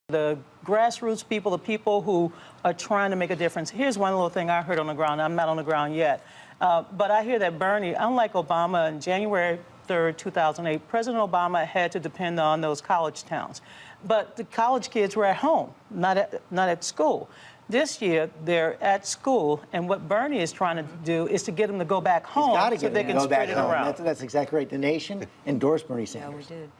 The grassroots people, the people who are trying to make a difference. Here's one little thing I heard on the ground. I'm not on the ground yet. But I hear that Bernie, unlike Obama in January 3rd, 2008, President Obama had to depend on those college towns. But the college kids were at home, not at school. This year, they're at school, and what Bernie is trying to do is to get them to go back home so they can spread it around. That's exactly right. The nation endorsed Bernie Sanders. Yeah, we did.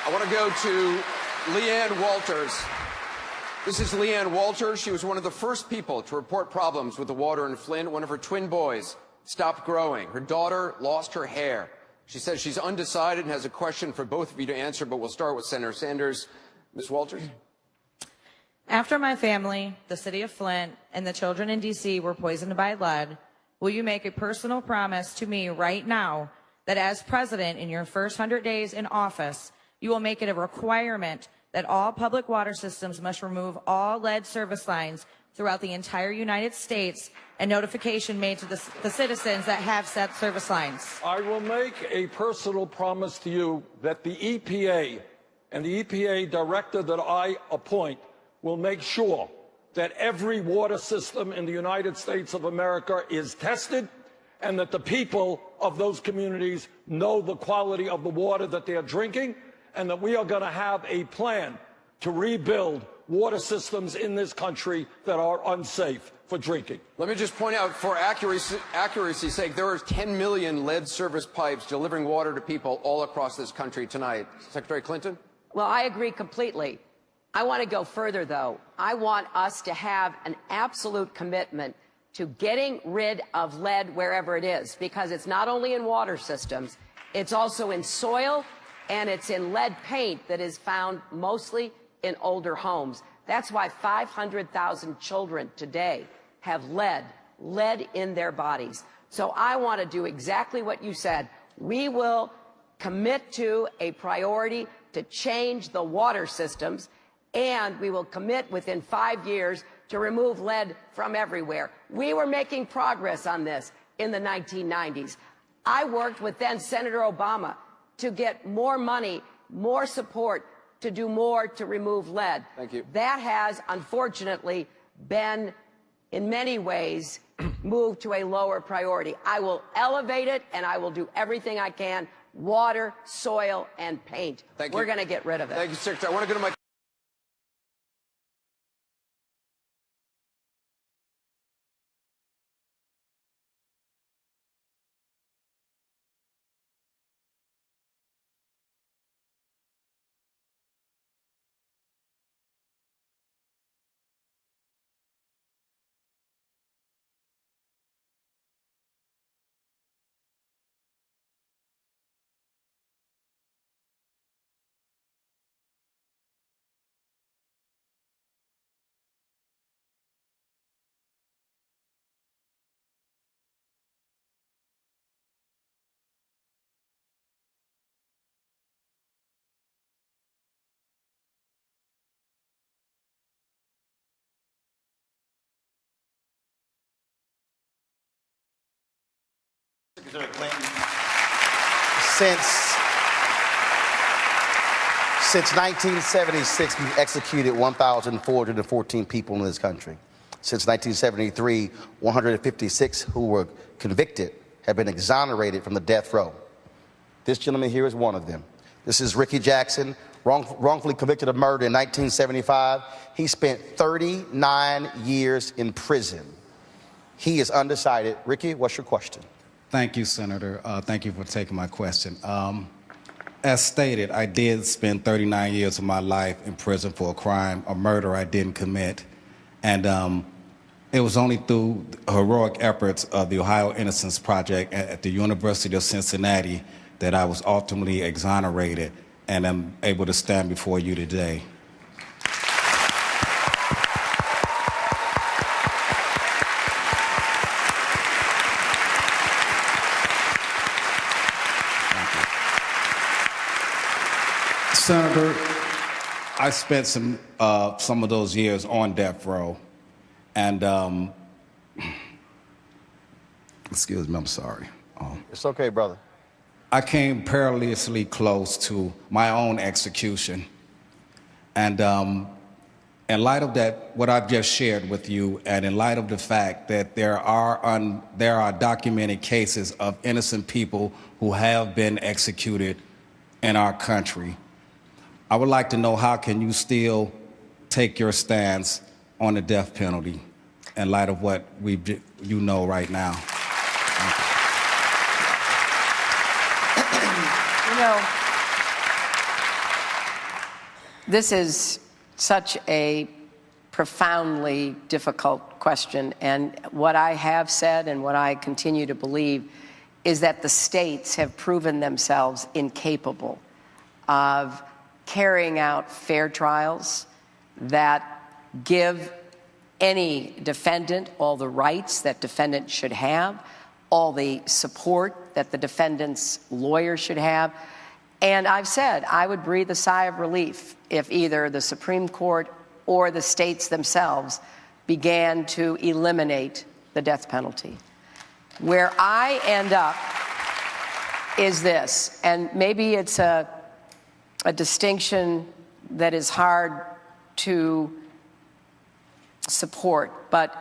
I want to go to Leanne Walters. This is Leanne Walters. She was one of the first people to report problems with the water in Flint. One of her twin boys stopped growing. Her daughter lost her hair. She says she's undecided and has a question for both of you to answer, but we'll start with Senator Sanders. Ms. Walters? After my family, the city of Flint, and the children in D.C. were poisoned by lead, will you make a personal promise to me right now that as president in your first 100 days in office, you will make it a requirement that all public water systems must remove all lead service lines throughout the entire United States and notification made to the citizens that have set service lines? I will make a personal promise to you that the EPA and the EPA director that I appoint will make sure that every water system in the United States of America is tested and that the people of those communities know the quality of the water that they are drinking, and that we are going to have a plan to rebuild water systems in this country that are unsafe for drinking. Let me just point out, for accuracy's sake, there are 10 million lead service pipes delivering water to people all across this country tonight. Secretary Clinton? Well, I agree completely. I want to go further, though. I want us to have an absolute commitment to getting rid of lead wherever it is, because it's not only in water systems, it's also in soil, and it's in lead paint that is found mostly in older homes. That's why 500,000 children today have lead in their bodies. So I want to do exactly what you said. We will commit to a priority to change the water systems, and we will commit within 5 years to remove lead from everywhere. We were making progress on this in the 1990s. I worked with then Senator Obama to get more money, more support, to do more to remove lead. Thank you. That has, unfortunately, been, in many ways, moved to a lower priority. I will elevate it, and I will do everything I can. Water, soil, and paint. Thank you. We're going to get rid of it. Thank you, Secretary. I want to go to my... Secretary Clinton, since 1976, we've executed 1,414 people in this country. Since 1973, 156 who were convicted have been exonerated from the death row. This gentleman here is one of them. This is Ricky Jackson, wrongfully convicted of murder in 1975. He spent 39 years in prison. He is undecided. Ricky, what's your question? Thank you, Senator. Thank you for taking my question. As stated, I did spend 39 years of my life in prison for a murder I didn't commit. And it was only through the heroic efforts of the Ohio Innocence Project at the University of Cincinnati that I was ultimately exonerated and am able to stand before you today. Senator, I spent some of those years on death row, and excuse me, I'm sorry. It's okay, brother. I came perilously close to my own execution, and in light of that, what I've just shared with you, and in light of the fact that there are documented cases of innocent people who have been executed in our country, I would like to know, how can you still take your stance on the death penalty in light of what you know right now? You know, this is such a profoundly difficult question, and what I have said and what I continue to believe is that the states have proven themselves incapable of carrying out fair trials that give any defendant all the rights that defendant should have, all the support that the defendant's lawyer should have. And I've said I would breathe a sigh of relief if either the Supreme Court or the states themselves began to eliminate the death penalty. Where I end up is this, and maybe it's a distinction that is hard to support, but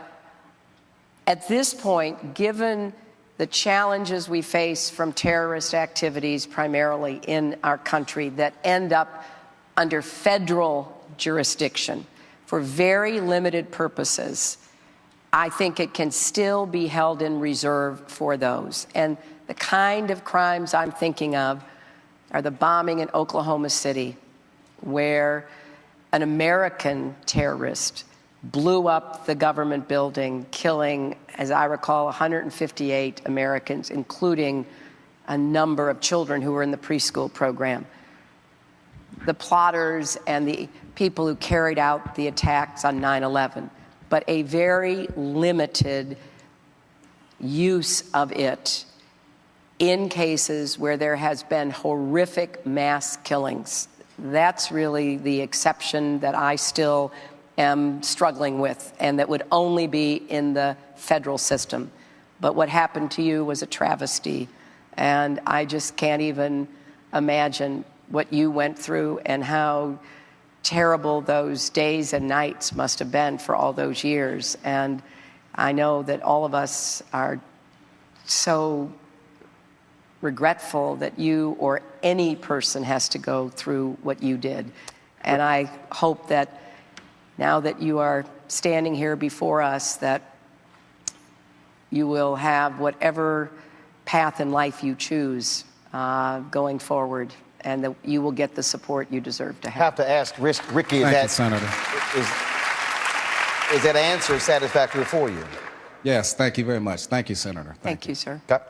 at this point, given the challenges we face from terrorist activities primarily in our country that end up under federal jurisdiction for very limited purposes, I think it can still be held in reserve for those. And the kind of crimes I'm thinking of are the bombing in Oklahoma City, where an American terrorist blew up the government building, killing, as I recall, 158 Americans, including a number of children who were in the preschool program. The plotters and the people who carried out the attacks on 9/11, but a very limited use of it in cases where there has been horrific mass killings. That's really the exception that I still am struggling with, and that would only be in the federal system. But what happened to you was a travesty, and I just can't even imagine what you went through and how terrible those days and nights must have been for all those years. And I know that all of us are so regretful that you or any person has to go through what you did. And I hope that now that you are standing here before us, that you will have whatever path in life you choose going forward, and that you will get the support you deserve to have. I have to ask Ricky, Thank you, Senator. Is that answer satisfactory for you? Yes, thank you very much. Thank you, Senator. Thank you, sir. Okay.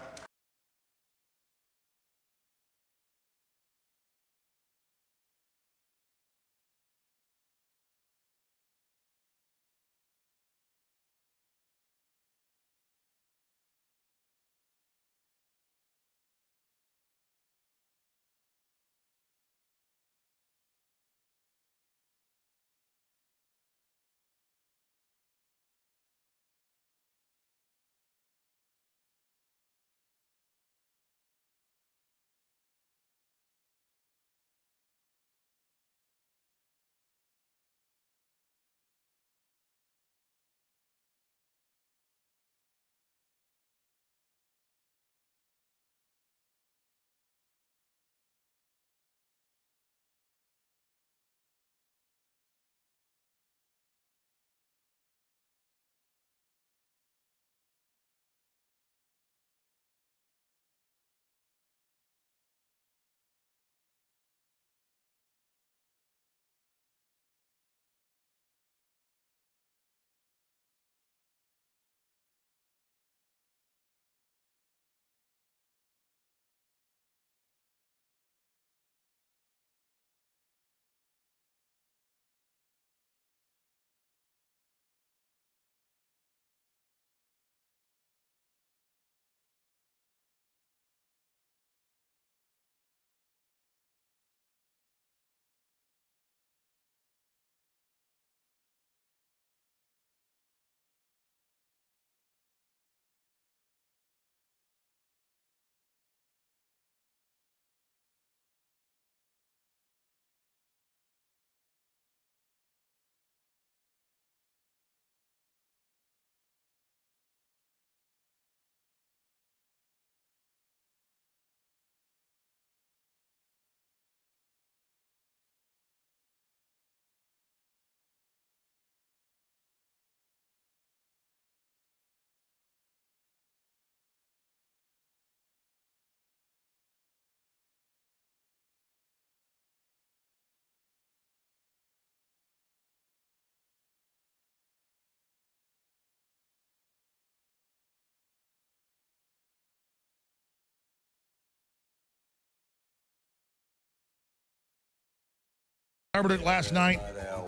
Covered it last night,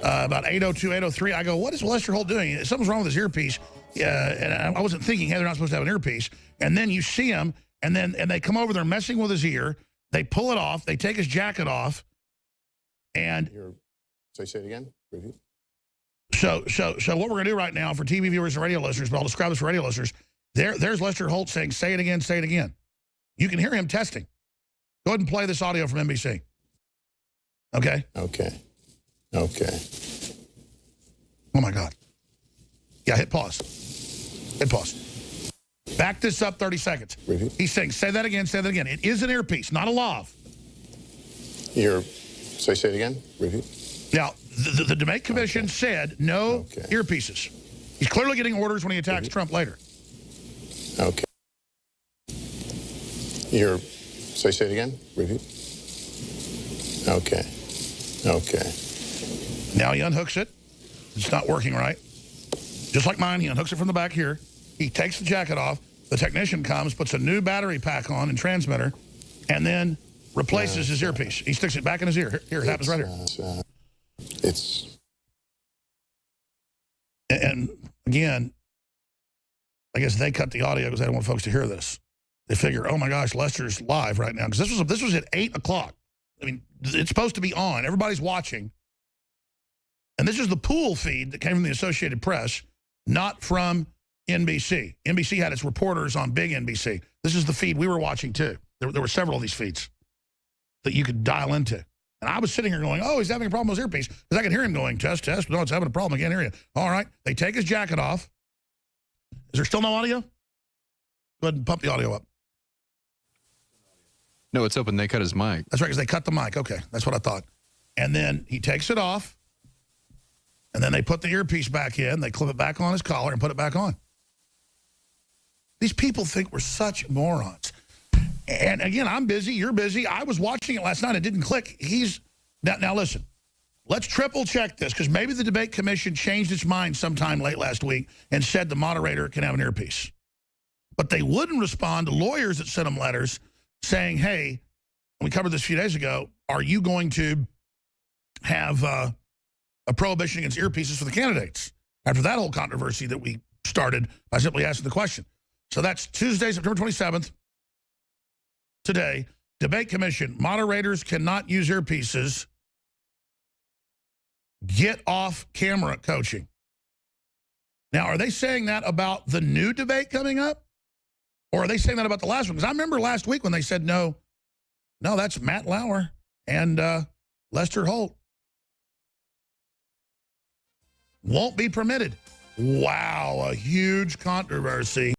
about 8:02, 8:03. I go, what is Lester Holt doing? Something's wrong with his earpiece. And I wasn't thinking, hey, they're not supposed to have an earpiece. And then you see him, and they come over there messing with his ear. They pull it off. They take his jacket off. And say it again. Repeat. So what we're going to do right now for TV viewers and radio listeners, but I'll describe this for radio listeners, there's Lester Holt saying, say it again, say it again. You can hear him testing. Go ahead and play this audio from NBC. Okay? Okay. Oh, my God. Yeah, hit pause. Hit pause. Back this up 30 seconds. Repeat. He's saying, say that again, say that again. It is an earpiece, not a lav. Say it again. Repeat. Now, the debate commission said no earpieces. He's clearly getting orders when he attacks Trump later. Okay. Say it again. Repeat. Okay. Now he unhooks it. It's not working right. Just like mine, he unhooks it from the back here. He takes the jacket off. The technician comes, puts a new battery pack on and transmitter, and then replaces his earpiece. He sticks it back in his ear. Here, it happens right here. And again, I guess they cut the audio because they don't want folks to hear this. They figure, oh my gosh, Lester's live right now. Because this was at 8 o'clock. I mean, it's supposed to be on. Everybody's watching. And this is the pool feed that came from the Associated Press, not from NBC. NBC had its reporters on big NBC. This is the feed we were watching too. There were several of these feeds that you could dial into. And I was sitting here going, oh, he's having a problem with his earpiece. Because I could hear him going, test, test. No, it's having a problem. I can't hear you. All right. They take his jacket off. Is there still no audio? Go ahead and pump the audio up. No, it's open. They cut his mic. That's right, because they cut the mic. Okay, that's what I thought. And then he takes it off. And then they put the earpiece back in. They clip it back on his collar and put it back on. These people think we're such morons. And again, I'm busy. You're busy. I was watching it last night. It didn't click. Now listen. Let's triple check this, because maybe the debate commission changed its mind sometime late last week and said the moderator can have an earpiece. But they wouldn't respond to lawyers that sent them letters saying, hey, we covered this a few days ago, are you going to have a prohibition against earpieces for the candidates? After that whole controversy that we started by simply asking the question. So that's Tuesday, September 27th. Today, debate commission, moderators cannot use earpieces. Get off camera coaching. Now, are they saying that about the new debate coming up? Or are they saying that about the last one? Because I remember last week when they said no, that's Matt Lauer and Lester Holt. Won't be permitted. Wow, a huge controversy.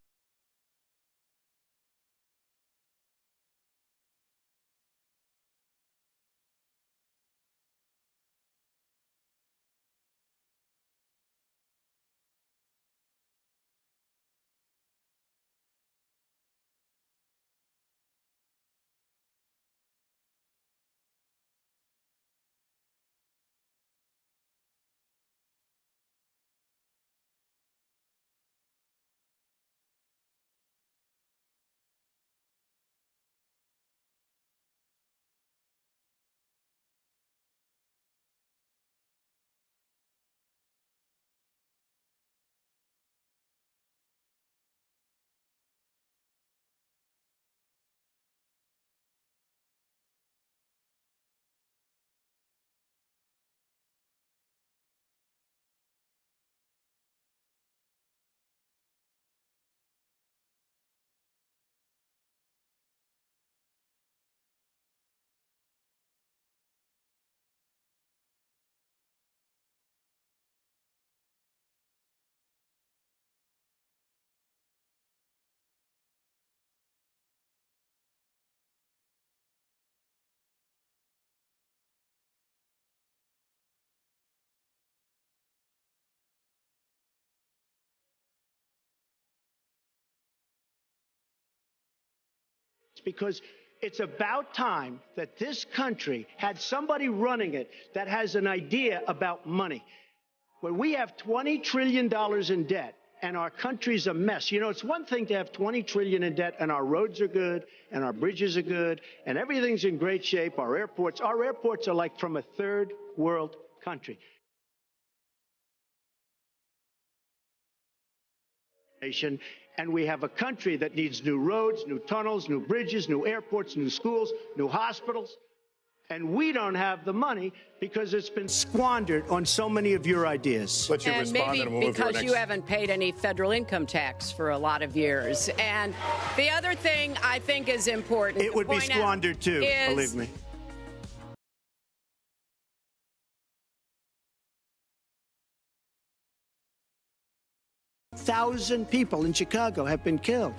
Because it's about time that this country had somebody running it that has an idea about money. When we have $20 trillion in debt and our country's a mess, you know, it's one thing to have $20 trillion in debt and our roads are good and our bridges are good and everything's in great shape. Our airports are like from a third world country. And we have a country that needs new roads, new tunnels, new bridges, new airports, new schools, new hospitals. And we don't have the money because it's been squandered on so many of your ideas. Let you And respond, maybe and we'll move to our because next. you haven't paid any federal income tax for a lot of years. And the other thing I think is important. It would be squandered too, believe me. 1,000 people in Chicago have been killed.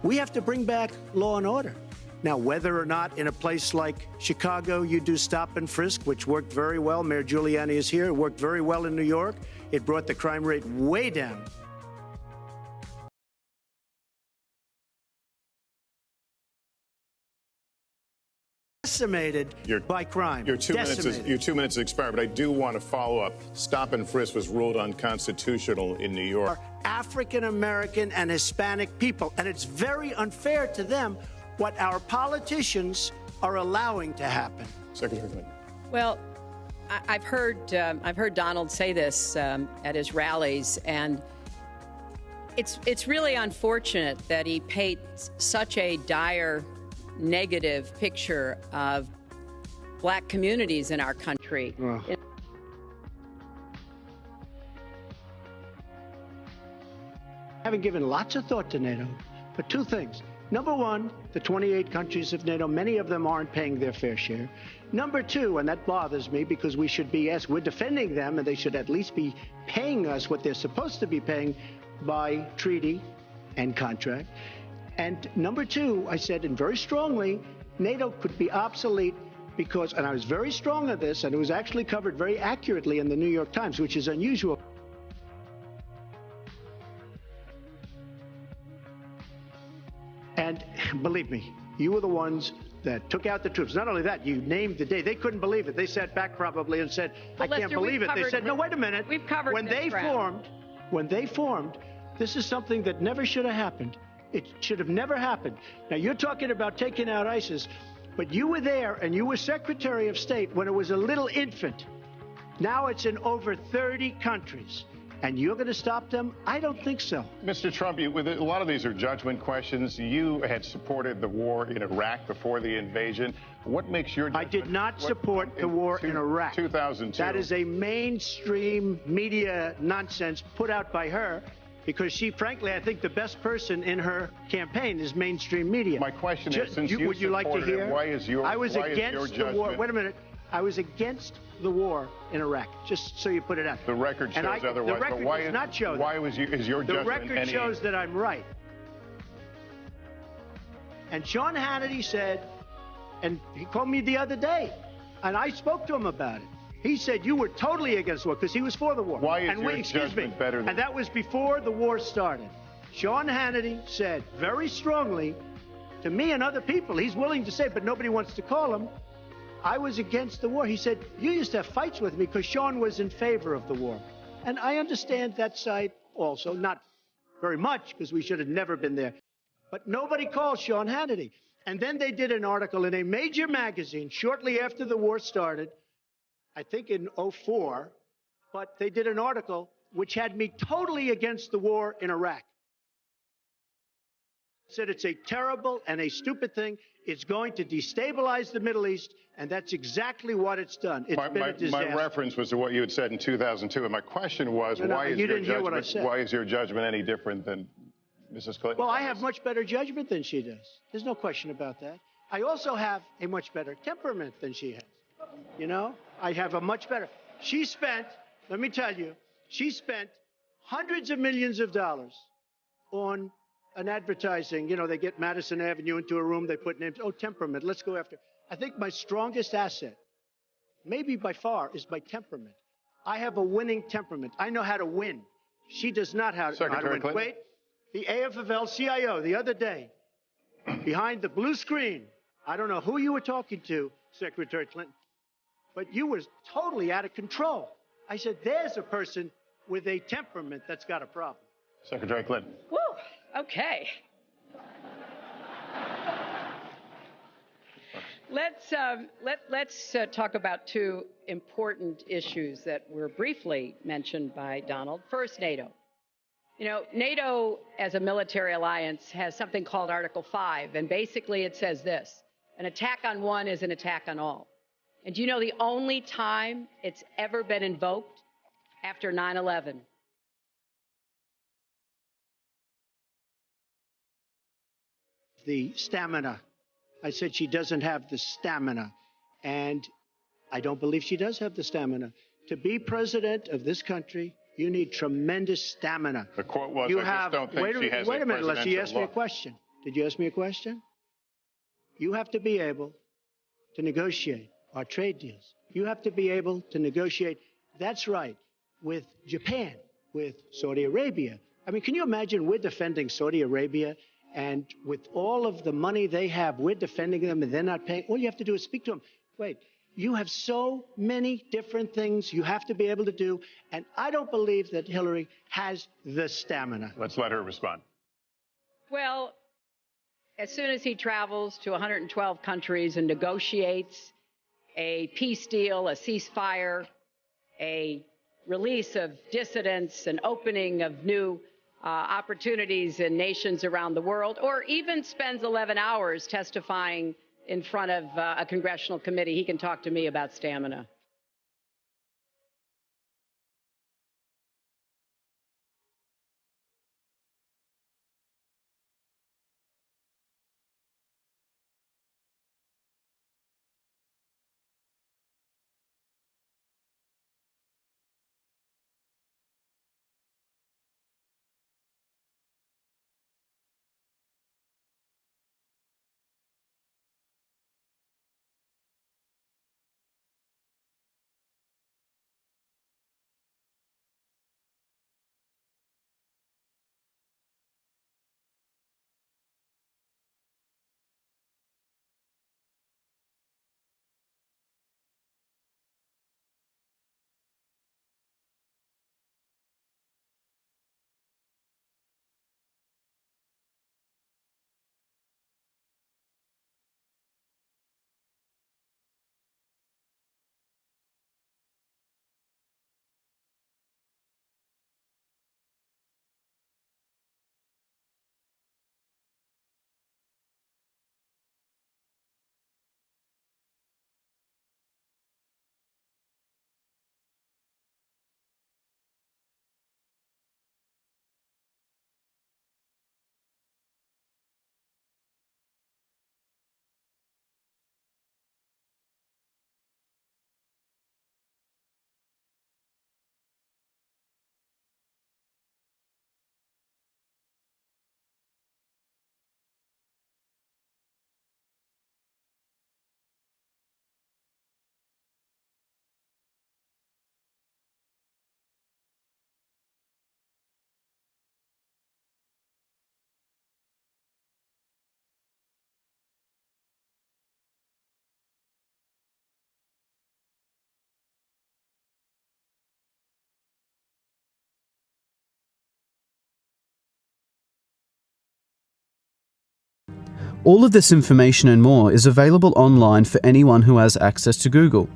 We have to bring back law and order. Now, whether or not in a place like Chicago you do stop and frisk, which worked very well, Mayor Giuliani is here, it worked very well in New York, it brought the crime rate way down. Decimated by crime. Your 2 minutes has expired, but I do want to follow up. Stop and frisk was ruled unconstitutional in New York. African American and Hispanic people, and it's very unfair to them what our politicians are allowing to happen. Secretary Clinton. Well, I've heard Donald say this at his rallies, and it's really unfortunate that he paints such a dire negative picture of black communities in our country. Having given lots of thought to NATO, but two things. Number one, the 28 countries of NATO, many of them aren't paying their fair share. Number two, and that bothers me because we should be, yes, we're defending them and they should at least be paying us what they're supposed to be paying by treaty and contract. And number two, I said, and very strongly, NATO could be obsolete because, and I was very strong on this, and it was actually covered very accurately in the New York Times, which is unusual. And believe me, you were the ones that took out the troops. Not only that, you named the day. They couldn't believe it. They sat back probably and said, I can't believe it. They said, no, wait a minute. We've covered when they formed, this is something that never should have happened. It should have never happened. Now, you're talking about taking out ISIS, but you were there and you were Secretary of State when it was a little infant. Now it's in over 30 countries. And you're going to stop them? I don't think so. Mr. Trump, a lot of these are judgment questions. You had supported the war in Iraq before the invasion. What makes your judgment? I did not support the war in Iraq. 2002. That is a mainstream media nonsense put out by her because she, frankly, I think the best person in her campaign is mainstream media. My question is, since you would you like to hear? Why is your I was against your the war. judgment? Wait a minute. I was against the war in Iraq, just so you put it out. The record shows otherwise. The record does not show that. Why is your judgment The record shows that I'm right. And Sean Hannity said, and he called me the other day, and I spoke to him about it. He said you were totally against the war because he was for the war. Why is your judgment better than... And that was before the war started. Sean Hannity said very strongly to me and other people, he's willing to say, but nobody wants to call him, I was against the war. He said, you used to have fights with me because Sean was in favor of the war. And I understand that side also, not very much because we should have never been there. But nobody called Sean Hannity. And then they did an article in a major magazine shortly after the war started, I think in 2004, but they did an article which had me totally against the war in Iraq. Said it's a terrible and a stupid thing. It's going to destabilize the Middle East, and that's exactly what it's done. It's been a disaster. My reference was to what you had said in 2002, and my question was, why is your judgment any different than Mrs. Clinton? Well, I have much better judgment than she does. There's no question about that. I also have a much better temperament than she has. You know, I have a much better. She spent, let me tell you, she spent hundreds of millions of dollars on an advertising. You know, they get Madison Avenue into a room, they put names. Oh, temperament, let's go after. I think my strongest asset, maybe by far, is my temperament. I have a winning temperament. I know how to win. She does not know how to win. Clinton. Wait, the AFL-CIO the other day, behind the blue screen, I don't know who you were talking to, Secretary Clinton, but you were totally out of control. I said, there's a person with a temperament that's got a problem. Secretary Clinton. Woo, okay. Let's talk about two important issues that were briefly mentioned by Donald. First, NATO. You know, NATO as a military alliance has something called Article 5, and basically it says this: an attack on one is an attack on all. And do you know the only time it's ever been invoked? After 9/11. The stamina. I said she doesn't have the stamina. And I don't believe she does have the stamina. To be president of this country, you need tremendous stamina. The quote was, You I have, just don't think she has wait a minute, unless you presidential asked me a look. question. Did you ask me a question? You have to be able to negotiate our trade deals. You have to be able to negotiate, that's right, with Japan, with Saudi Arabia. I mean, can you imagine we're defending Saudi Arabia, and with all of the money they have, we're defending them and they're not paying? All you have to do is speak to them. Wait, you have so many different things you have to be able to do, and I don't believe that Hillary has the stamina. Let's let her respond. Well, as soon as he travels to 112 countries and negotiates a peace deal, a ceasefire, a release of dissidents, an opening of new opportunities in nations around the world, or even spends 11 hours testifying in front of a congressional committee, he can talk to me about stamina. All of this information and more is available online for anyone who has access to Google.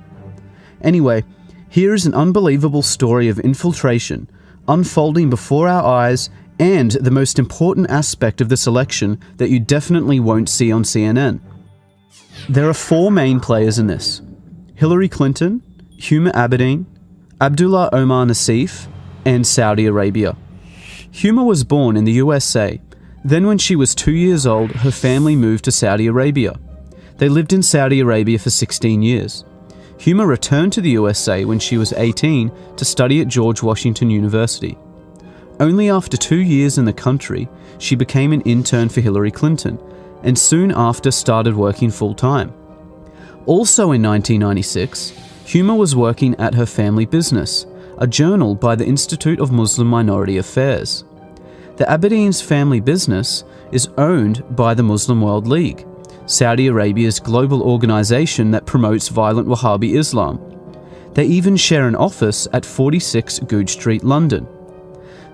Anyway, here is an unbelievable story of infiltration unfolding before our eyes, and the most important aspect of this election that you definitely won't see on CNN. There are four main players in this: Hillary Clinton, Huma Abedin, Abdullah Omar Nassif, and Saudi Arabia. Huma was born in the USA. Then when she was 2 years old, her family moved to Saudi Arabia. They lived in Saudi Arabia for 16 years. Huma returned to the USA when she was 18 to study at George Washington University. Only after 2 years in the country, she became an intern for Hillary Clinton, and soon after started working full-time. Also in 1996, Huma was working at her family business, a journal by the Institute of Muslim Minority Affairs. The Abedin's family business is owned by the Muslim World League, Saudi Arabia's global organization that promotes violent Wahhabi Islam. They even share an office at 46 Goodge Street, London.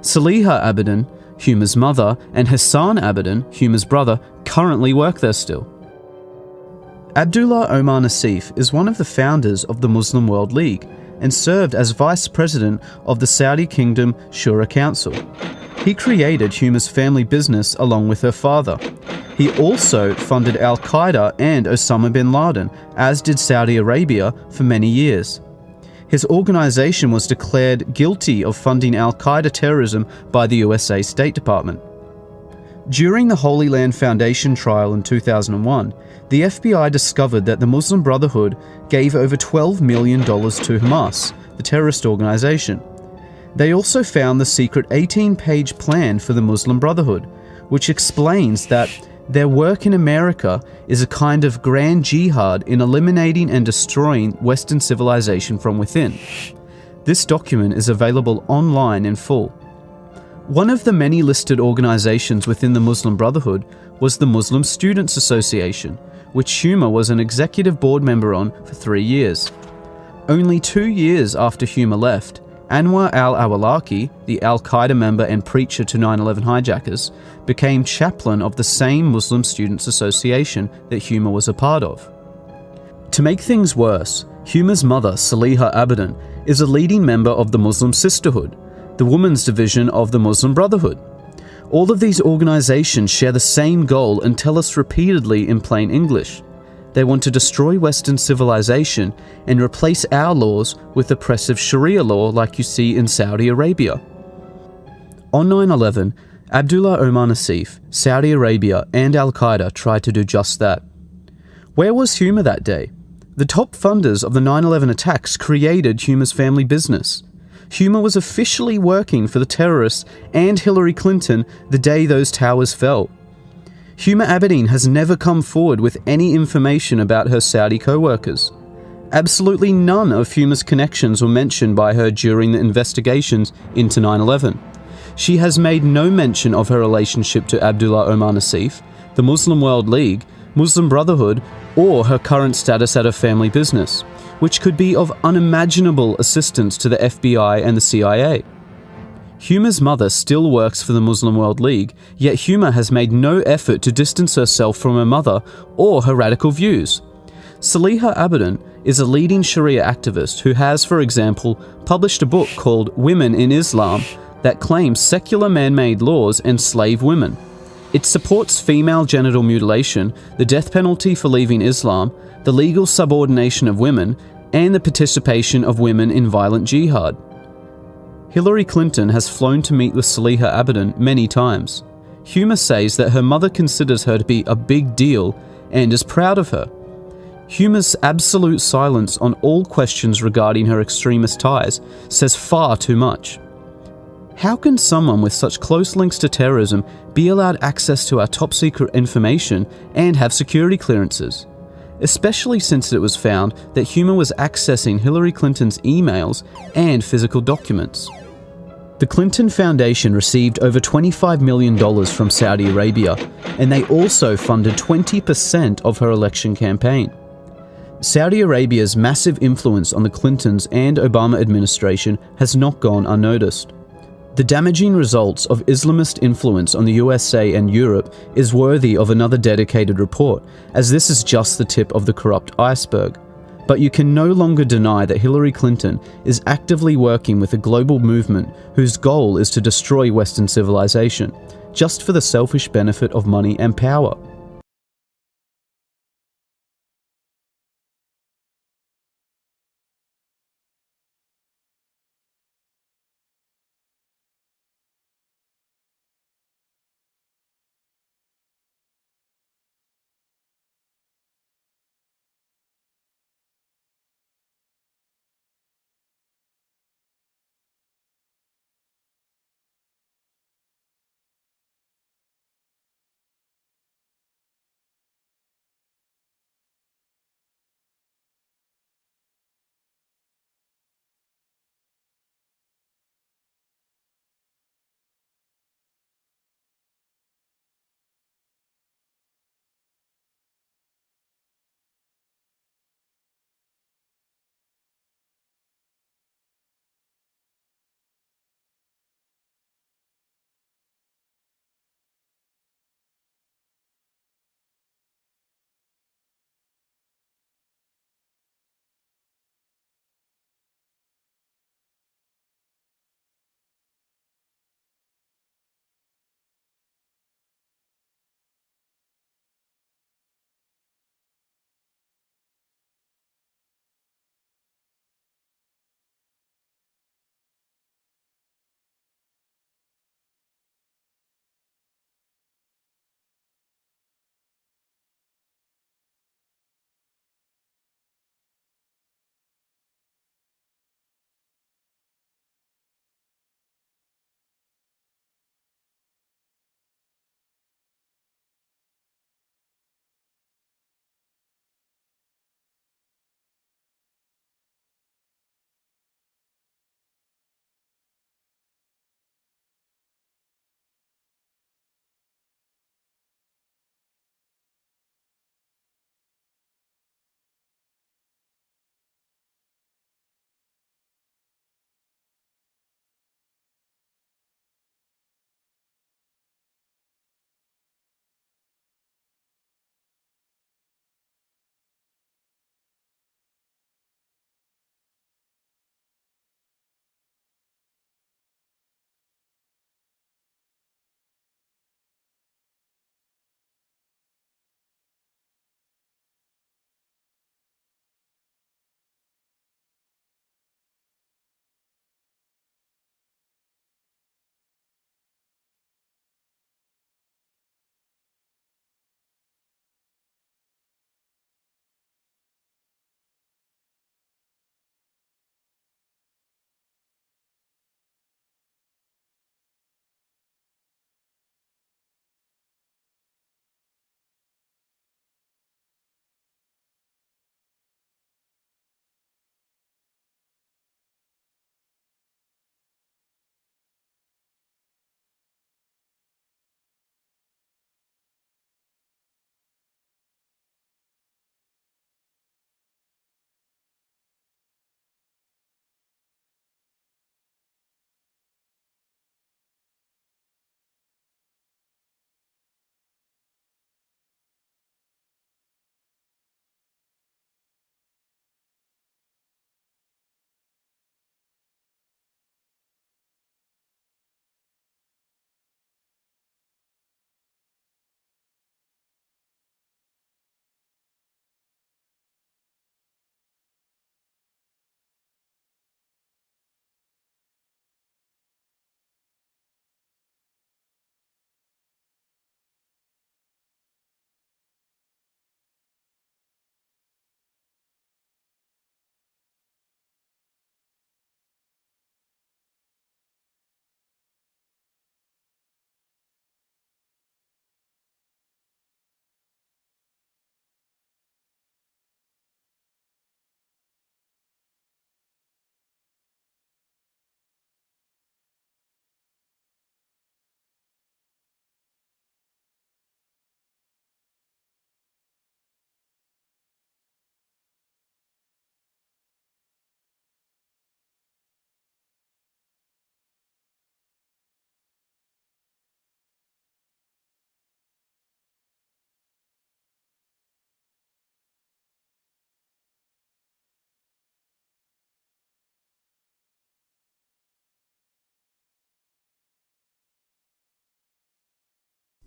Saliha Abedin, Huma's mother, and Hassan Abedin, Huma's brother, currently work there still. Abdullah Omar Nassif is one of the founders of the Muslim World League and served as vice president of the Saudi Kingdom Shura Council. He created Huma's family business along with her father. He also funded Al-Qaeda and Osama bin Laden, as did Saudi Arabia for many years. His organization was declared guilty of funding Al-Qaeda terrorism by the USA State Department. During the Holy Land Foundation trial in 2001, the FBI discovered that the Muslim Brotherhood gave over $12 million to Hamas, the terrorist organization. They also found the secret 18-page plan for the Muslim Brotherhood, which explains that their work in America is a kind of grand jihad in eliminating and destroying Western civilization from within. This document is available online in full. One of the many listed organizations within the Muslim Brotherhood was the Muslim Students Association, which Huma was an executive board member on for 3 years. Only 2 years after Huma left, Anwar al-Awlaki, the Al-Qaeda member and preacher to 9/11 hijackers, became chaplain of the same Muslim Students Association that Huma was a part of. To make things worse, Huma's mother, Saliha Abedin, is a leading member of the Muslim Sisterhood, the women's division of the Muslim Brotherhood. All of these organizations share the same goal and tell us repeatedly in plain English. They want to destroy Western civilization and replace our laws with oppressive Sharia law like you see in Saudi Arabia. On 9/11, Abdullah Omar Nassif, Saudi Arabia and Al-Qaeda tried to do just that. Where was Huma that day? The top funders of the 9/11 attacks created Huma's family business. Huma was officially working for the terrorists and Hillary Clinton the day those towers fell. Huma Abedin has never come forward with any information about her Saudi co-workers. Absolutely none of Huma's connections were mentioned by her during the investigations into 9/11. She has made no mention of her relationship to Abdullah Omar Nassif, the Muslim World League, Muslim Brotherhood, or her current status at her family business, which could be of unimaginable assistance to the FBI and the CIA. Huma's mother still works for the Muslim World League, yet Huma has made no effort to distance herself from her mother or her radical views. Saliha Abedin is a leading Sharia activist who has, for example, published a book called Women in Islam that claims secular man-made laws enslave women. It supports female genital mutilation, the death penalty for leaving Islam, the legal subordination of women, and the participation of women in violent jihad. Hillary Clinton has flown to meet with Saliha Abedin many times. Huma says that her mother considers her to be a big deal and is proud of her. Huma's absolute silence on all questions regarding her extremist ties says far too much. How can someone with such close links to terrorism be allowed access to our top secret information and have security clearances? Especially since it was found that Huma was accessing Hillary Clinton's emails and physical documents. The Clinton Foundation received over $25 million from Saudi Arabia, and they also funded 20% of her election campaign. Saudi Arabia's massive influence on the Clintons and Obama administration has not gone unnoticed. The damaging results of Islamist influence on the USA and Europe is worthy of another dedicated report, as this is just the tip of the corrupt iceberg. But you can no longer deny that Hillary Clinton is actively working with a global movement whose goal is to destroy Western civilization, just for the selfish benefit of money and power.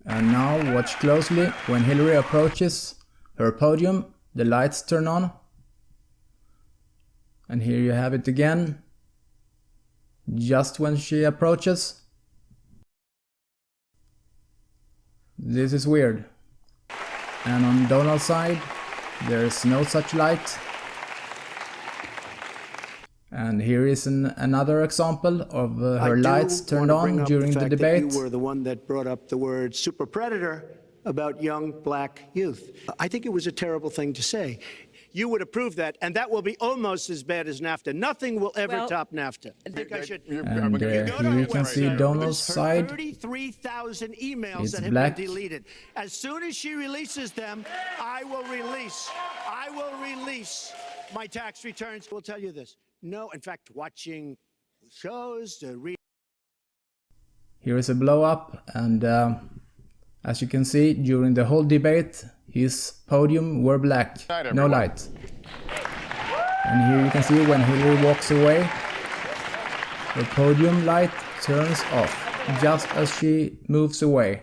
And now watch closely. When Hillary approaches her podium, the lights turn on. And here you have it again. Just when she approaches. This is weird. And on Donald's side, there is no such light. And here is another example of her lights turned on during the debate. You were the one that brought up the word super predator about young black youth. I think it was a terrible thing to say. You would approve that, and that will be almost as bad as NAFTA. Nothing will ever top NAFTA. I think I should. And here you can see Donald's side. 33,000 emails It's that have black. been deleted. As soon as she releases them, I will release my tax returns. We'll tell you this. No, in fact, watching shows, Here is a blow up, and as you can see, during the whole debate, his podium were black, no light. And here you can see when Hillary walks away, the podium light turns off, just as she moves away.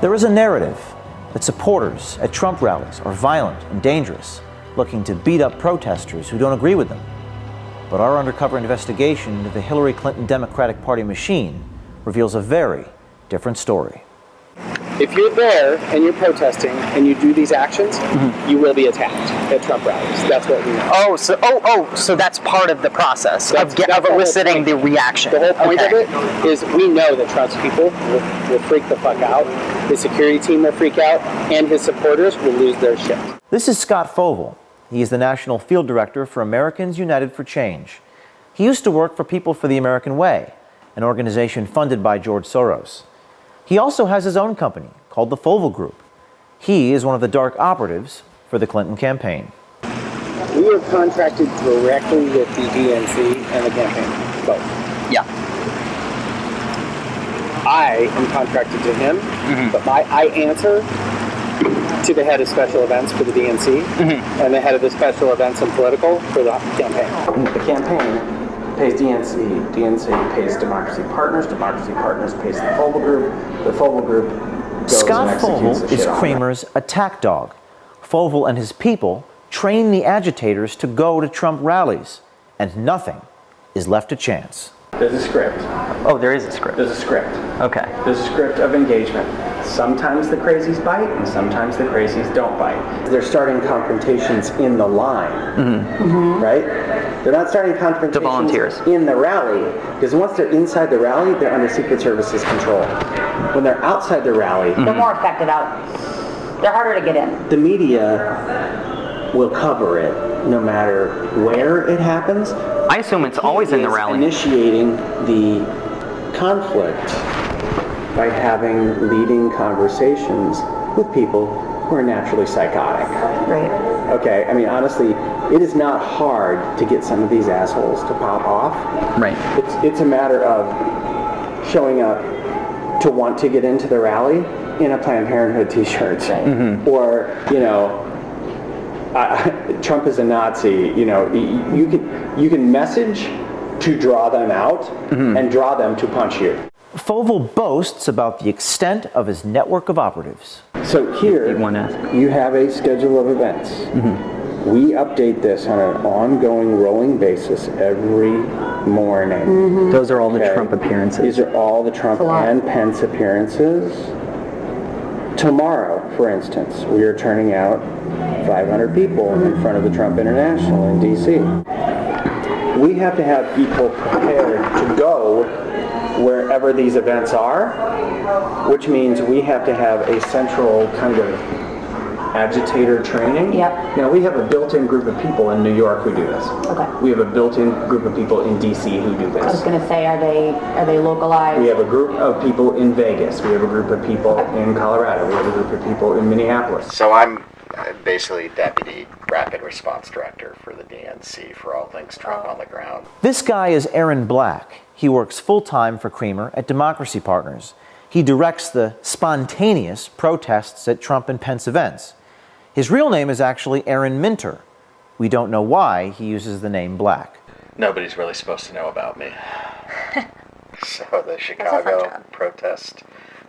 There is a narrative that supporters at Trump rallies are violent and dangerous, looking to beat up protesters who don't agree with them. But our undercover investigation into the Hillary Clinton Democratic Party machine reveals a very different story. If you're there and you're protesting and you do these actions, you will be attacked at Trump rallies. That's what we know. So that's part of the process of eliciting the reaction. The whole point of it is we know that Trump's people will freak the fuck out. His security team will freak out, and his supporters will lose their shit. This is Scott Fovel. He is the National Field Director for Americans United for Change. He used to work for People for the American Way, an organization funded by George Soros. He also has his own company called the Fovel Group. He is one of the dark operatives for the Clinton campaign. We are contracted directly with the DNC and the campaign, both. Yeah. I am contracted to him, but I answer to the head of special events for the DNC and the head of the special events and political for the campaign. The campaign pays DNC, DNC pays Democracy Partners pays the Fovel Group goes Scott and executes Fovel the is shit on it. Kramer's attack dog. Fovel and his people train the agitators to go to Trump rallies, and nothing is left to chance. There's a script. Oh, there is a script. There's a script. Okay. There's a script of engagement. Sometimes the crazies bite, and sometimes the crazies don't bite. They're starting confrontations in the line, right? They're not starting confrontations The volunteers. in the rally, because once they're inside the rally, they're under Secret Service's control. When they're outside the rally, They're more affected out. They're harder to get in. the media will cover it no matter where it happens. I assume it's always in the rally. Initiating the conflict by having leading conversations with people who are naturally psychotic. Right. Okay, I mean, honestly, it is not hard to get some of these assholes to pop off. Right. It's a matter of showing up to want to get into the rally in a Planned Parenthood t-shirt. Or, you know, Trump is a Nazi, you know, you can message to draw them out and draw them to punch you. Fovel boasts about the extent of his network of operatives. So here, you have a schedule of events. We update this on an ongoing, rolling basis every morning. Those are all the Trump appearances. These are all the Trump and Pence appearances. Tomorrow, for instance, we are turning out 500 people in front of the Trump International in D.C. We have to have people prepared to go wherever these events are, which means we have to have a central kind of agitator training. Yep. You know, we have a built-in group of people in New York who do this. Okay. We have a built-in group of people in D.C. who do this. I was going to say, are they localized? We have a group of people in Vegas. We have a group of people in Colorado. We have a group of people in Minneapolis. So I'm basically Deputy Rapid Response Director for the DNC for all things Trump on the ground. This guy is Aaron Black. He works full-time for Kramer at Democracy Partners. He directs the spontaneous protests at Trump and Pence events. His real name is actually Aaron Minter. We don't know why he uses the name Black. Nobody's really supposed to know about me. So the Chicago protest,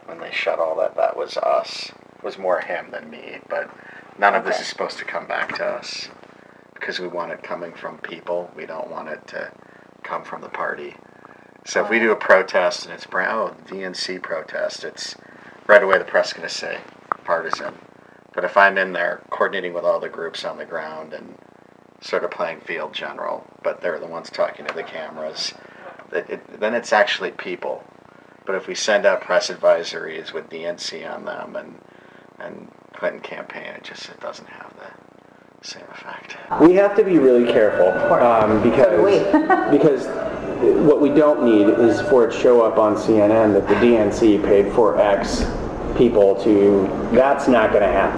when they shut all that was us. It was more him than me, but none of this is supposed to come back to us because we want it coming from people. We don't want it to come from the party. So if we do a protest and it's DNC protest, it's right away the press is going to say partisan. But if I'm in there coordinating with all the groups on the ground and sort of playing field general, but they're the ones talking to the cameras, then it's actually people. But if we send out press advisories with DNC on them and Clinton campaign, it doesn't have the same effect. We have to be really careful because what we don't need is for it to show up on CNN that the DNC paid for X people to. That's not going to happen.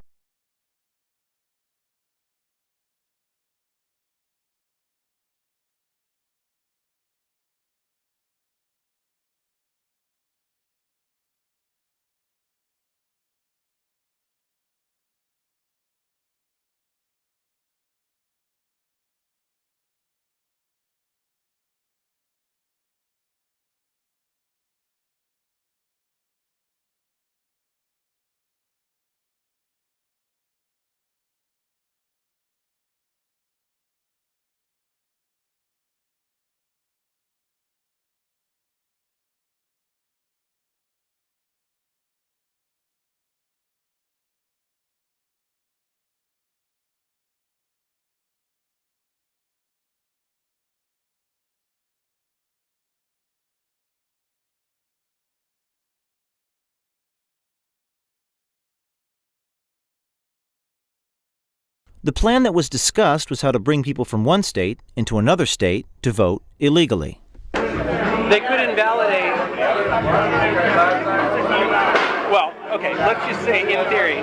The plan that was discussed was how to bring people from one state into another state to vote illegally. They could invalidate. Well, okay, let's just say in theory,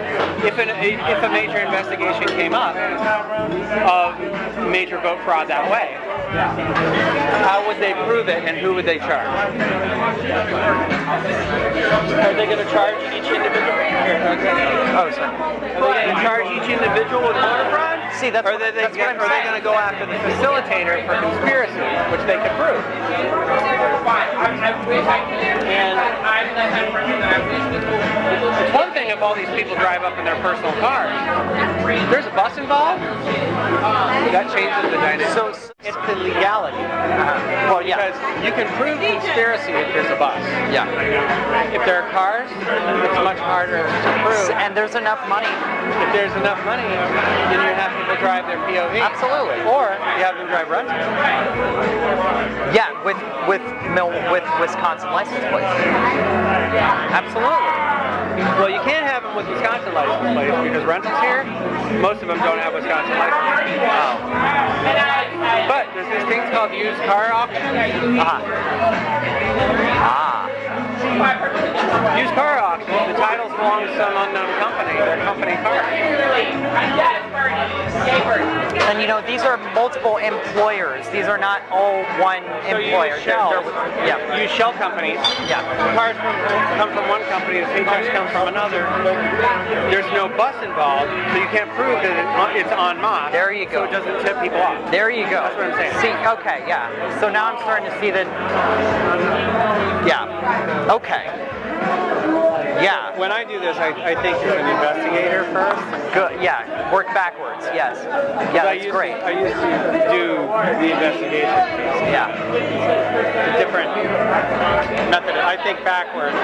if a major investigation came up of major vote fraud that way, how would they prove it and who would they charge? Are they going to charge each individual? Oh, sorry. Are they going to charge each individual with voter fraud? See, that's or are they going to go after the facilitator for conspiracy, which they could prove? And it's one thing if all these people drive up in their personal cars. There's a bus involved. That changes the dynamic. So it's the legality. Well, yeah. Because you can prove conspiracy if there's a bus. Yeah. If there are cars, it's much harder to prove. And there's enough money. If there's enough money, then you have people drive their POV. Absolutely. Or you have them drive rentals. Yeah, with Wisconsin license plates. Absolutely. Well, you can't have them with Wisconsin license plates because rentals here, most of them don't have Wisconsin license plates. Oh. But there's these things called used car auctions. Used car auctions, the titles belong to some unknown company. They're company cars. And you know, these are multiple employers. These are not all one employer. Use shell companies. Yeah. Cars come from one company, the paychecks come from another. There's no bus involved, so you can't prove that it's en masse. There you go. So it doesn't tip people off. There you go. That's what I'm saying. See, okay, yeah. So now I'm starting to see that. Yeah. Okay. Yeah. When I do this, I think as an investigator first. Good. Yeah. Work backwards. Yes. Yeah, that's great. I used to do the investigation. Yeah. A different method. I think backwards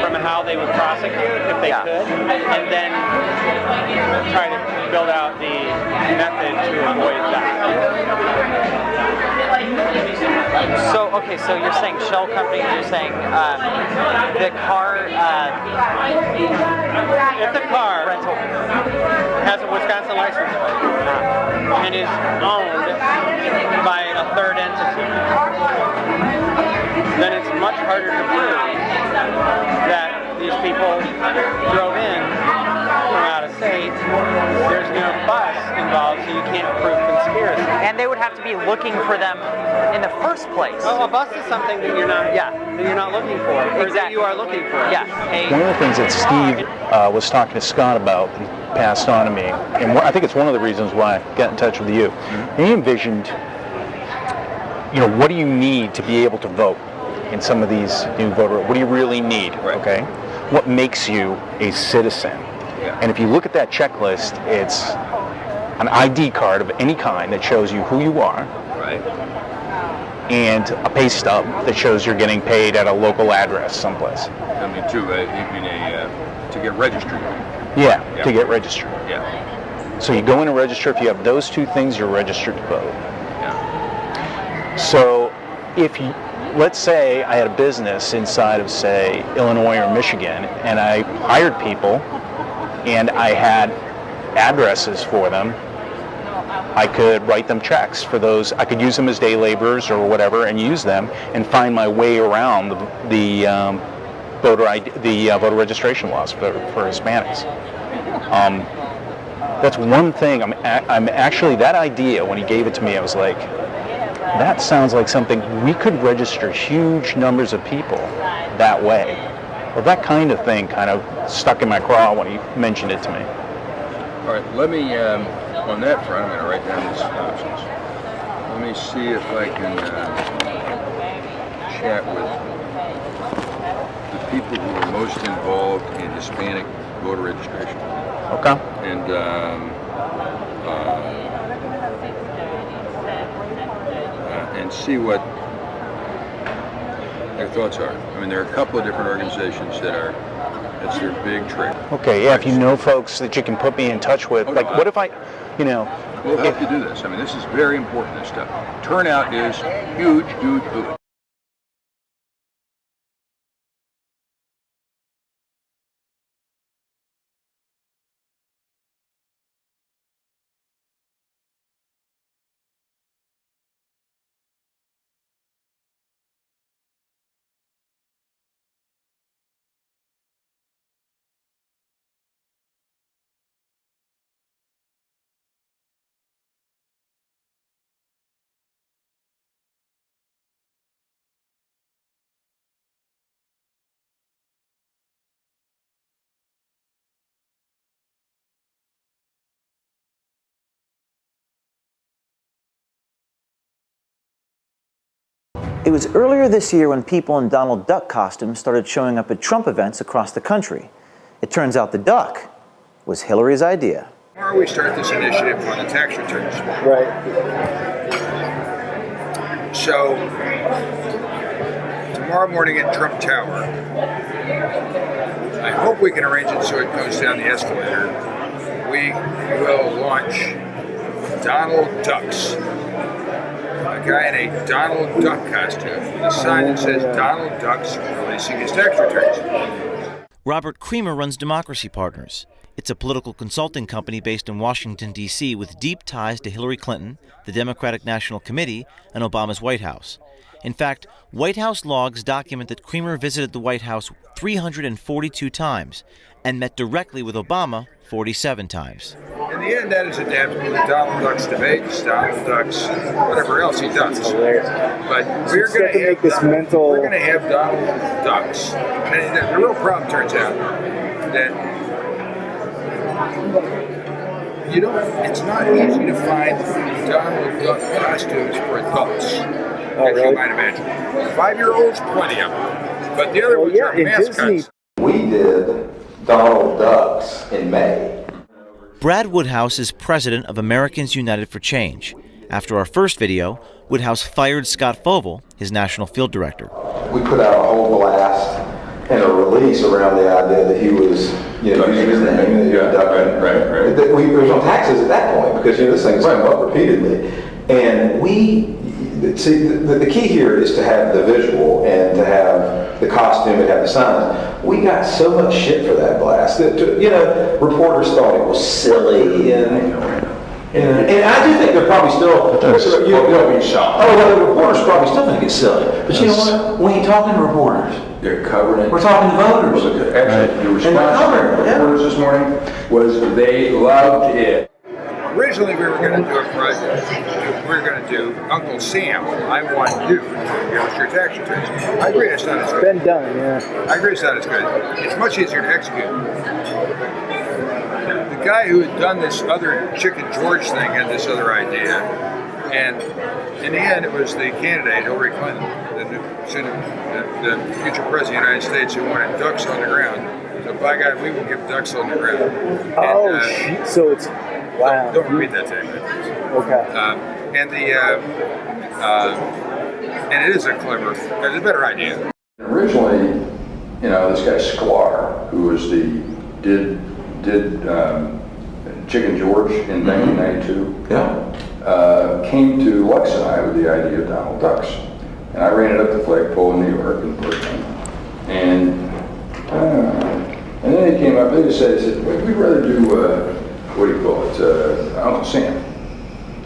from how they would prosecute if they could, and then try to build out the method to avoid that. So, okay, so you're saying shell companies, you're saying the car... if the car has a Wisconsin license plate and is owned by a third entity, then it's much harder to prove that these people drove in from out of state. There's no bus involved, so you can't prove conspiracy. And they would have to be looking for them in the first place. Oh, a bus is something that you're not. Yeah. That you're not looking for, or that you are looking for. Yeah. One of the things that Steve was talking to Scott about, that he passed on to me, and I think it's one of the reasons why I got in touch with you. He envisioned, you know, what do you need to be able to vote in some of these new voter? What do you really need? Right. Okay. What makes you a citizen? Yeah. And if you look at that checklist, it's an ID card of any kind that shows you who you are. Right. And a pay stub that shows you're getting paid at a local address someplace. I mean, to get registered. Yeah, to get registered. Yeah. So you go in and register. If you have those two things, you're registered to vote. Yeah. So if you, let's say I had a business inside of, say, Illinois or Michigan, and I hired people, and I had addresses for them, I could write them checks for those. I could use them as day laborers or whatever, and use them and find my way around the voter registration laws for Hispanics. That's one thing. I'm actually, that idea, when he gave it to me, I was like, that sounds like something we could register huge numbers of people that way. Well, that kind of thing kind of stuck in my craw when he mentioned it to me. All right, let me, on that front, I'm going to write down these options. Let me see if I can chat with the people who are most involved in Hispanic voter registration. Okay. And see what their thoughts are. I mean, there are a couple of different organizations that's their big trick. Okay, yeah, if you know folks that you can put me in touch with, what if I, you know... We'll help you do this. I mean, this is very important, this stuff. Turnout is huge, huge, huge. It was earlier this year when people in Donald Duck costumes started showing up at Trump events across the country. It turns out the duck was Hillary's idea. Tomorrow we start this initiative on the tax returns. Right. So, tomorrow morning at Trump Tower, I hope we can arrange it so it goes down the escalator. We will launch Donald Ducks. A guy in a Donald Duck costume with a sign that says Donald Duck's releasing his tax returns. Robert Creamer runs Democracy Partners. It's a political consulting company based in Washington, D.C. with deep ties to Hillary Clinton, the Democratic National Committee, and Obama's White House. In fact, White House logs document that Creamer visited the White House 342 times and met directly with Obama 47 times. In the end, that is adaptable to Donald Duck's debates, Donald Duck's whatever else he does. But we're going to have this mental. We're going to have Donald Ducks. And the real problem turns out that it's not easy to find Donald Duck costumes for adults, as you might imagine. 5-year-olds, plenty of them. But the other ones are mascots. We did Donald Ducks in May. Brad Woodhouse is president of Americans United for Change. After our first video, Woodhouse fired Scott Fovel, his national field director. We put out a whole blast and a release around the idea that he was, using his name. Right. We was on taxes at that point because this thing's come up repeatedly, and the key here is to have the visual and to have the costume and have the signs. We got so much shit for that blast that reporters thought it was silly and I do think they're probably still being shot. The reporters probably still think it's silly. But you know what? We ain't talking to reporters. They're covering it. We're talking to voters. Actually, the response to the reporters this morning was they loved it. Originally, we were going to do a project. We were going to do Uncle Sam, I Want You, give us your tax returns. I agree it's not as good. Been done, yeah. I agree it's not as good. It's much easier to execute. The guy who had done this other Chicken George thing had this other idea, and in the end, it was the candidate, Hillary Clinton, the future president of the United States, who wanted ducks on the ground. So by God, we will give ducks on the ground. So it's... Wow. Don't repeat that to me. Okay. And it is a better idea. Originally, this guy Sklar, who was did Chicken George in 1992, came to Lex and I with the idea of Donald Ducks. And I ran it up the flagpole in New York and put it in. And then they came up, they just said we'd rather do, what do you call it, Uncle Sam.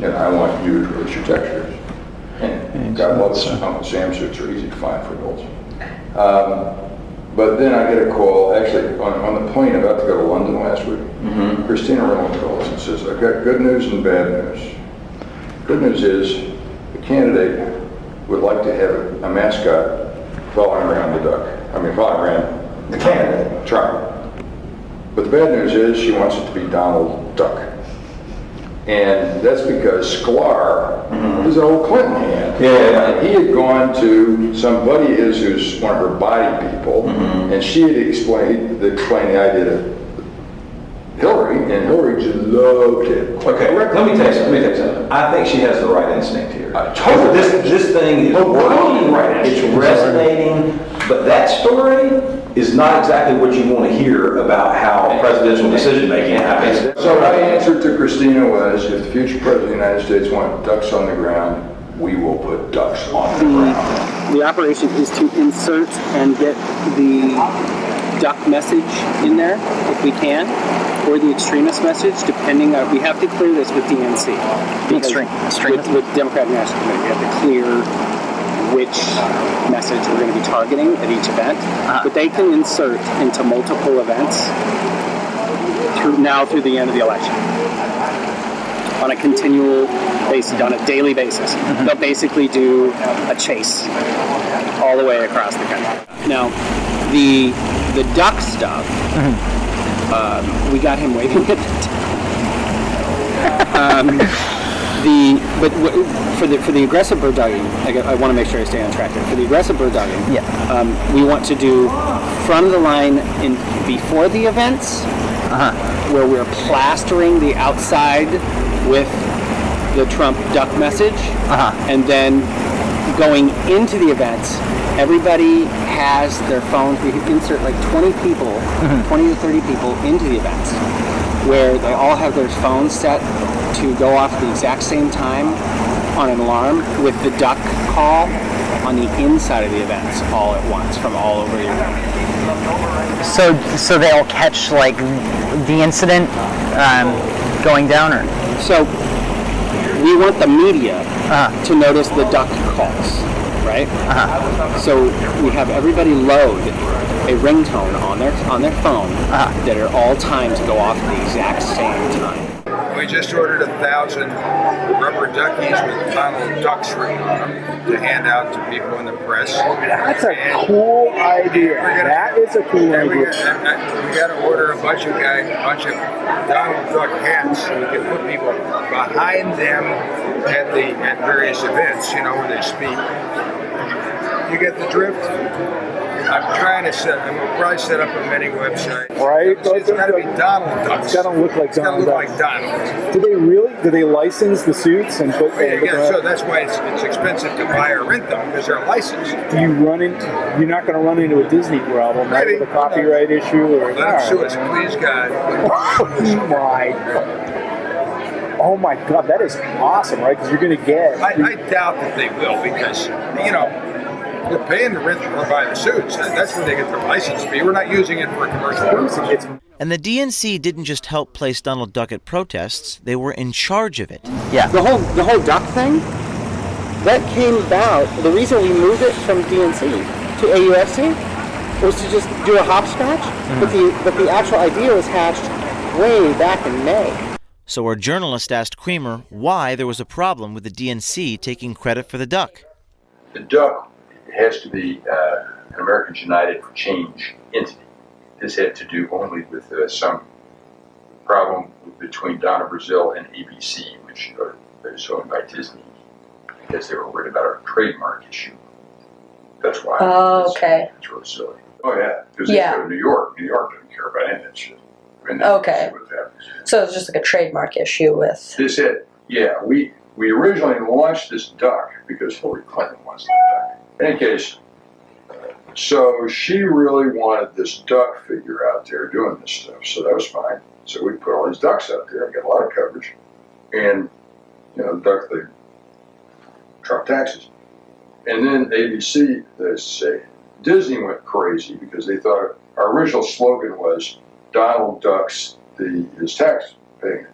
I want you to release your tax returns. And God loves Uncle Sam suits are easy to find for adults. But then I get a call, actually on the plane about to go to London last week. Christina Reynolds calls and says, I've got good news and bad news. Good news is the candidate would like to have a mascot following around following around the candidate, Trump. But the bad news is she wants it to be Donald Duck. And that's because Sklar is an old Clinton hand. And he had gone to some buddy of his who's one of her body people, and she had explained the idea to Hillary, and Hillary just loved it. Okay, let me tell you something. I think she has the right instinct here. Totally. This thing is working, it's resonating, but that story is not exactly what you want to hear about how presidential decision-making happens. So my answer to Christina was, if the future president of the United States wants ducks on the ground, we will put ducks on the ground. The operation is to insert and get the duck message in there, if we can, or the extremist message, depending on, we have to clear this with DNC. With Democratic National Committee, we have to clear which message we're going to be targeting at each event, but they can insert into multiple events through the end of the election on a continual basis, on a daily basis. They'll basically do a chase all the way across the country. Now, the duck stuff, we got him waving at it. For the aggressive bird dogging, I want to make sure I stay on track here. For the aggressive bird dogging, we want to do from the line before the events, where we're plastering the outside with the Trump duck message, and then going into the events, everybody has their phones. We insert like 20 people, 20 to 30 people into the events, where they all have their phones set to go off at the exact same time on an alarm with the duck call on the inside of the events all at once from all over the event. So they'll catch like the incident going down, or so we want the media to notice the duck calls, right? So we have everybody load a ringtone on their phone that at all times go off at the exact same time. We just ordered 1,000 rubber duckies with Donald Ducks written on them to hand out to people in the press. That's a cool idea. That is a cool idea. We got to order a bunch of Donald Duck hats so we can put people behind them at various events, where they speak. You get the drift? I'm we'll probably set up a mini website. Right? It's got to be Donald Ducks. It's got to look like Donald Ducks. Do they license the suits and put? So that's why it's expensive to buy or rent them, because they're licensed. You're not going to run into a Disney problem, right? With a copyright issue or? Let them sue us, please, God. Oh my God, that is awesome, right? Because you're going to get. I doubt that they will, because they're paying to rent or buy the suits. That's where they get their license fee. We're not using it for commercial purposes. And the DNC didn't just help place Donald Duck at protests, they were in charge of it. Yeah. The whole duck thing, that came about, the reason we moved it from DNC to AUFC was to just do a hopscotch, but the actual idea was hatched way back in May. So our journalist asked Creamer why there was a problem with the DNC taking credit for the duck. The duck has to be an Americans United for Change entity. This had to do only with some problem between Donna, Brazil, and ABC, which is owned by Disney, because they were worried about a trademark issue. That's why. Oh, okay. It's really silly. Oh, yeah. Because they go to New York. New York doesn't care about any of that shit. Okay. So it's just like a trademark issue with. This had, we originally launched this duck because Hillary Clinton wants the duck. In any case, so she really wanted this duck figure out there doing this stuff, so that was fine. So we put all these ducks out there and got a lot of coverage. And, the duck, they Trump taxes. And then ABC, they say, Disney went crazy because they thought our original slogan was Donald Ducks his tax paying,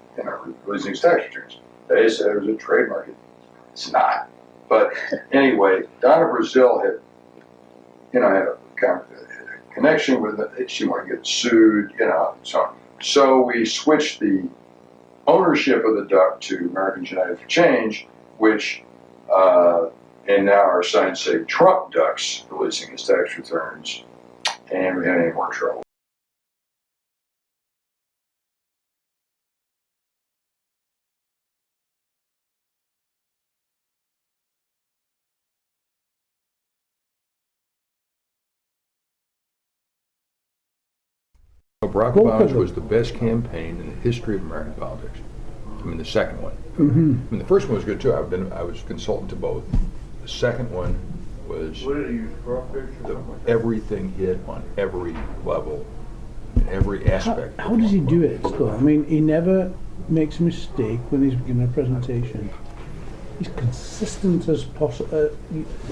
releasing his tax returns. They said it was a trademark. It's not. But anyway, Donna Brazil had, had a kind of a connection with it. She wanted to get sued, so on. So we switched the ownership of the duck to Americans United for Change, which, and now our signs say Trump Ducks releasing his tax returns, and we had any more trouble. Barack Obama's was the best campaign in the history of American politics. I mean, the second one. I mean, the first one was good too. I was consultant to both. The second one was everything hit on every level, in every aspect. How does he do it still? I mean, he never makes a mistake when he's giving a presentation. He's consistent as possible.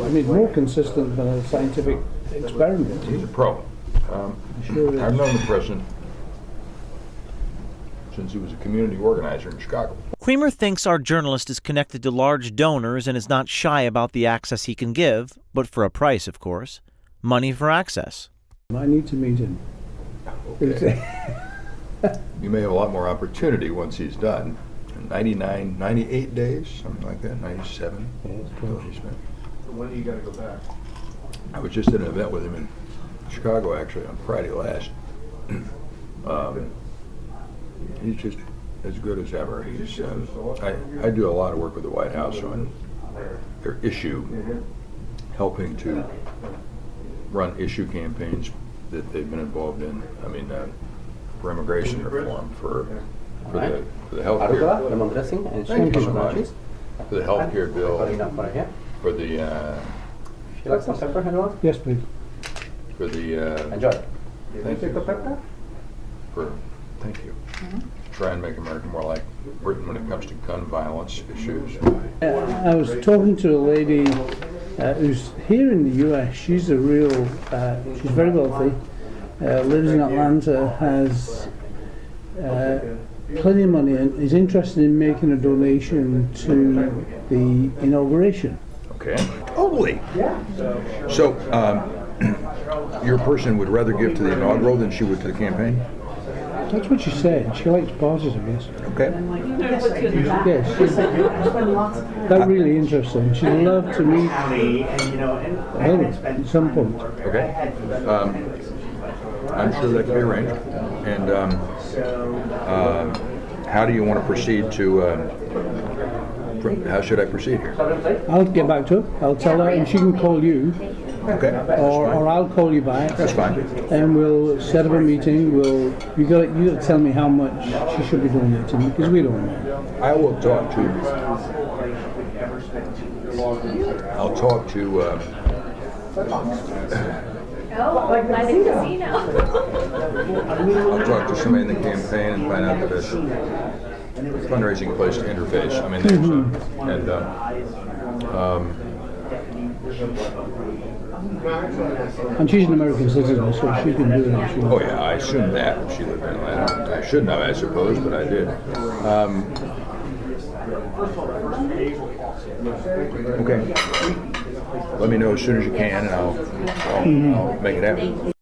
I mean, more consistent than a scientific experiment. He's a pro. I've known the president since he was a community organizer in Chicago. Creamer thinks our journalist is connected to large donors and is not shy about the access he can give, but for a price, of course. Money for access. I need to meet him. Okay. You may have a lot more opportunity once he's done. 98 days, something like that, 97. Yeah, that's cool. So when do you got to go back? I was just at an event with him in Chicago, actually, on Friday last. He's just as good as ever. He's I do a lot of work with the White House on their issue, helping to run issue campaigns that they've been involved in. I mean, for immigration reform, for the health care. Thank you so much. For the health care bill, for the yes, please. for the Enjoy. thank you. Thank you. Try and make America more like Britain when it comes to gun violence issues. I was talking to a lady who's here in the US. She's a real, she's very wealthy, lives in Atlanta, has plenty of money, and is interested in making a donation to the inauguration. Okay. Totally. So, your person would rather give to the inaugural than she would to the campaign? That's what she said. She likes parties, I guess. Okay. Yes. That really interests her. She'd love to meet Hillary at some point. Okay. I'm sure that can be arranged. And how do you want to proceed to? How should I proceed here? I'll get back to her. I'll tell her, and she can call you. Okay. Or I'll call you back. That's fine. And we'll set up a meeting. You got to tell me how much she should be donating, because we don't know. I will talk to. I'll talk to. I'll talk to somebody in the campaign and find out the best fundraising place to interface. I mean, and she's an American citizen, so she can do that. Oh yeah, I assumed that when she lived in Atlanta. I shouldn't have, I suppose, but I did. Okay. Let me know as soon as you can, and I'll make it happen.